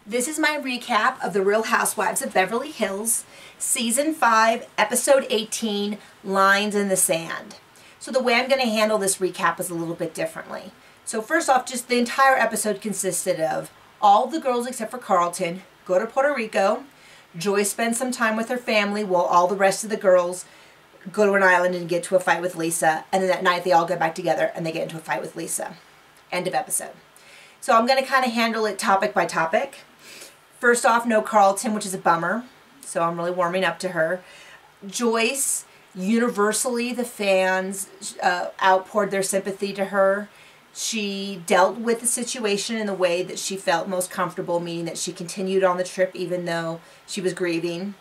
This is my recap of The Real Housewives of Beverly Hills, Season 5, Episode 18, Lines in the Sand. So the way I'm going to handle this recap is a little bit differently. So first off, just the entire episode consisted of all the girls except for Carlton go to Puerto Rico. Joy spends some time with her family while all the rest of the girls go to an island and get to a fight with Lisa. And then that night they all get back together and they get into a fight with Lisa. End of episode. So I'm going to kind of handle it topic by topic. First off, no Carlton, which is a bummer. So I'm really warming up to her. Joyce, universally the fans outpoured their sympathy to her. She dealt with the situation in the way that she felt most comfortable, meaning that she continued on the trip even though she was grieving.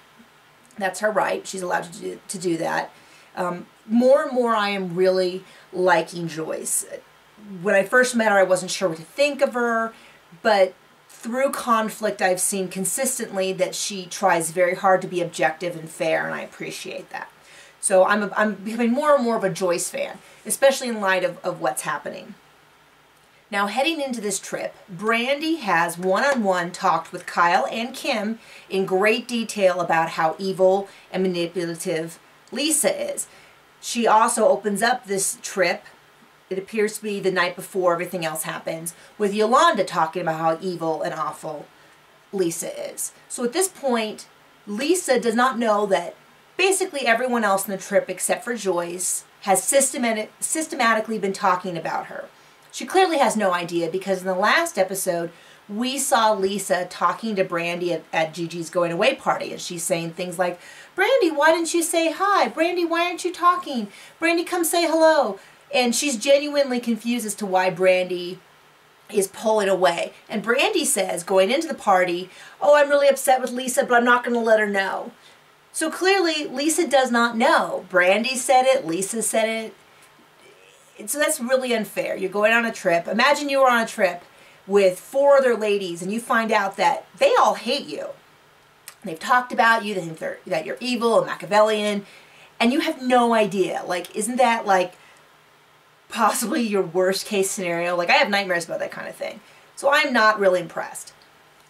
That's her right. She's allowed to do that. More and more I am really liking Joyce. When I first met her, I wasn't sure what to think of her, but through conflict, I've seen consistently that she tries very hard to be objective and fair, and I appreciate that. So I'm becoming more and more of a Joyce fan, especially in light of what's happening. Now, heading into this trip, Brandi has one-on-one talked with Kyle and Kim in great detail about how evil and manipulative Lisa is. She also opens up this trip, it appears to be the night before everything else happens, with Yolanda talking about how evil and awful Lisa is. So at this point, Lisa does not know that basically everyone else in the trip except for Joyce has systematically been talking about her. She clearly has no idea because in the last episode, we saw Lisa talking to Brandi at Gigi's going away party, and she's saying things like, "Brandi, why didn't you say hi? Brandi, why aren't you talking? Brandi, come say hello." And she's genuinely confused as to why Brandi is pulling away. And Brandi says, going into the party, "Oh, I'm really upset with Lisa, but I'm not going to let her know." So clearly, Lisa does not know. Brandi said it, Lisa said it. So that's really unfair. You're going on a trip. Imagine you were on a trip with 4 other ladies and you find out that they all hate you. They've talked about you, they think that you're evil and Machiavellian, and you have no idea. Like, isn't that like possibly your worst case scenario? Like, I have nightmares about that kind of thing. So I'm not really impressed.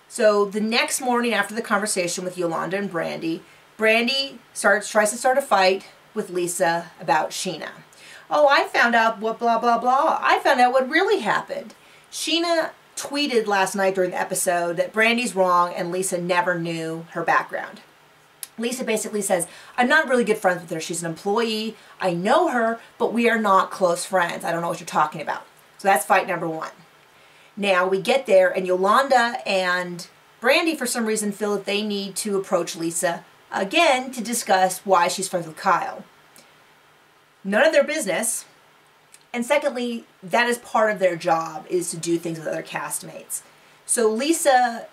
So the next morning after the conversation with Yolanda and Brandi, Brandi tries to start a fight with Lisa about Sheena. "Oh, I found out what blah, blah, blah. I found out what really happened. Sheena tweeted last night during the episode that Brandi's wrong and Lisa never knew her background." Lisa basically says, "I'm not really good friends with her. She's an employee. I know her, but we are not close friends. I don't know what you're talking about." So that's fight number 1. Now we get there and Yolanda and Brandi for some reason feel that they need to approach Lisa again to discuss why she's friends with Kyle. None of their business. And secondly, that is part of their job, is to do things with other castmates. So Lisa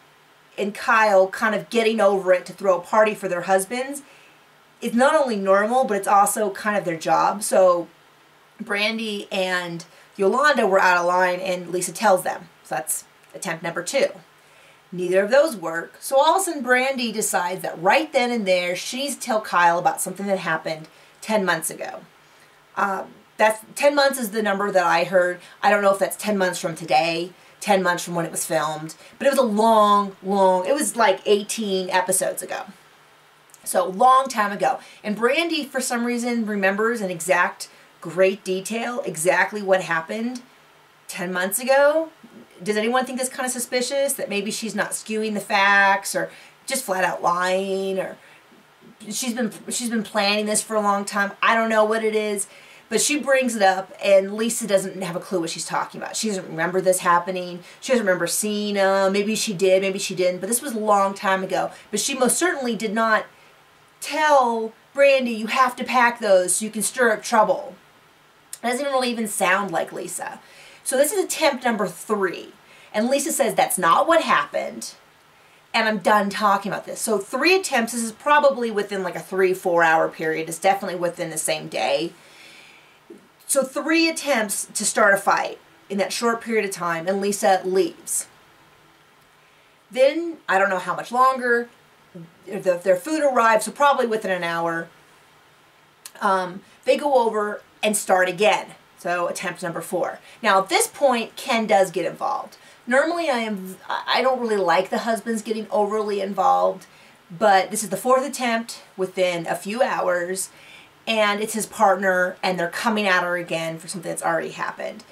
and Kyle kind of getting over it to throw a party for their husbands is not only normal, but it's also kind of their job. So Brandi and Yolanda were out of line and Lisa tells them. So that's attempt number 2. Neither of those work. So all of a sudden Brandi decides that right then and there she needs to tell Kyle about something that happened 10 months ago. That's 10 months is the number that I heard. I don't know if that's 10 months from today, 10 months from when it was filmed, but it was a long, it was like 18 episodes ago. So long time ago. And Brandi, for some reason, remembers in great detail exactly what happened 10 months ago. Does anyone think that's kind of suspicious? That maybe she's not skewing the facts or just flat out lying, or she's been planning this for a long time. I don't know what it is. But she brings it up, and Lisa doesn't have a clue what she's talking about. She doesn't remember this happening. She doesn't remember seeing them. Maybe she did, maybe she didn't. But this was a long time ago. But she most certainly did not tell Brandi, "You have to pack those so you can stir up trouble." It doesn't really even sound like Lisa. So this is attempt number 3. And Lisa says, "That's not what happened. And I'm done talking about this." So 3 attempts. This is probably within like a 3-4 hour period. It's definitely within the same day. So 3 attempts to start a fight in that short period of time, and Lisa leaves. Then, I don't know how much longer, their food arrives, so probably within an hour, they go over and start again. So attempt number 4. Now at this point, Ken does get involved. Normally I don't really like the husbands getting overly involved, but this is the fourth attempt within a few hours, and it's his partner, and they're coming at her again for something that's already happened.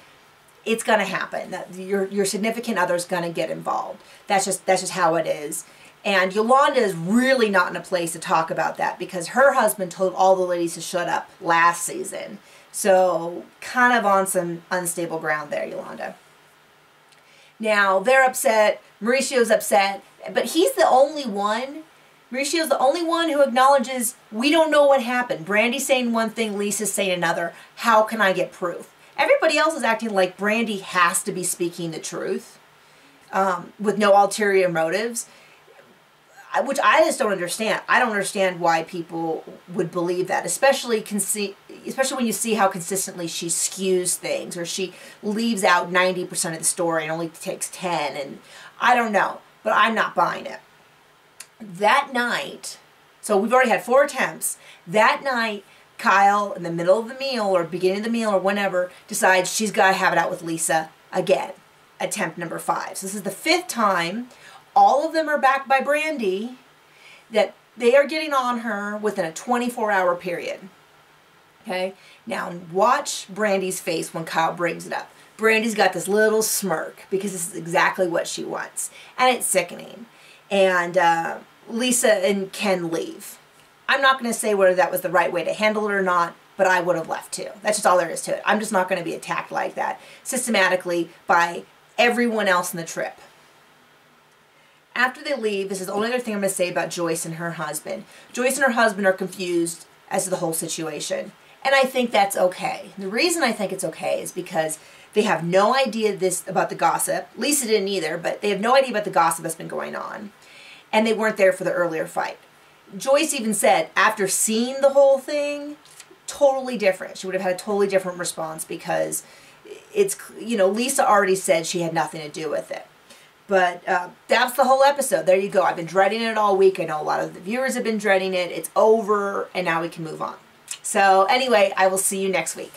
It's gonna happen. That your significant other's gonna get involved. That's just how it is. And Yolanda is really not in a place to talk about that because her husband told all the ladies to shut up last season. So kind of on some unstable ground there, Yolanda. Now they're upset. Mauricio's upset, but he's the only one. Mauricio's the only one who acknowledges we don't know what happened. Brandy's saying one thing, Lisa's saying another. How can I get proof? Everybody else is acting like Brandy has to be speaking the truth with no ulterior motives, which I just don't understand. I don't understand why people would believe that, especially when you see how consistently she skews things, or she leaves out 90% of the story and only takes 10, and I don't know, but I'm not buying it. That night, so we've already had 4 attempts. That night, Kyle, in the middle of the meal or beginning of the meal or whenever, decides she's got to have it out with Lisa again. Attempt number 5. So this is the 5th time. All of them are backed by Brandy, that they are getting on her within a 24-hour period. Okay? Now watch Brandy's face when Kyle brings it up. Brandy's got this little smirk because this is exactly what she wants. And it's sickening. And Lisa and Ken leave. I'm not going to say whether that was the right way to handle it or not, but I would have left too. That's just all there is to it. I'm just not going to be attacked like that systematically by everyone else in the trip. After they leave, this is the only other thing I'm going to say about Joyce and her husband. Joyce and her husband are confused as to the whole situation. And I think that's okay. The reason I think it's okay is because they have no idea about the gossip. Lisa didn't either, but they have no idea about the gossip that's been going on. And they weren't there for the earlier fight. Joyce even said, after seeing the whole thing, totally different. She would have had a totally different response because it's, Lisa already said she had nothing to do with it. But that's the whole episode. There you go. I've been dreading it all week. I know a lot of the viewers have been dreading it. It's over, and now we can move on. So anyway, I will see you next week.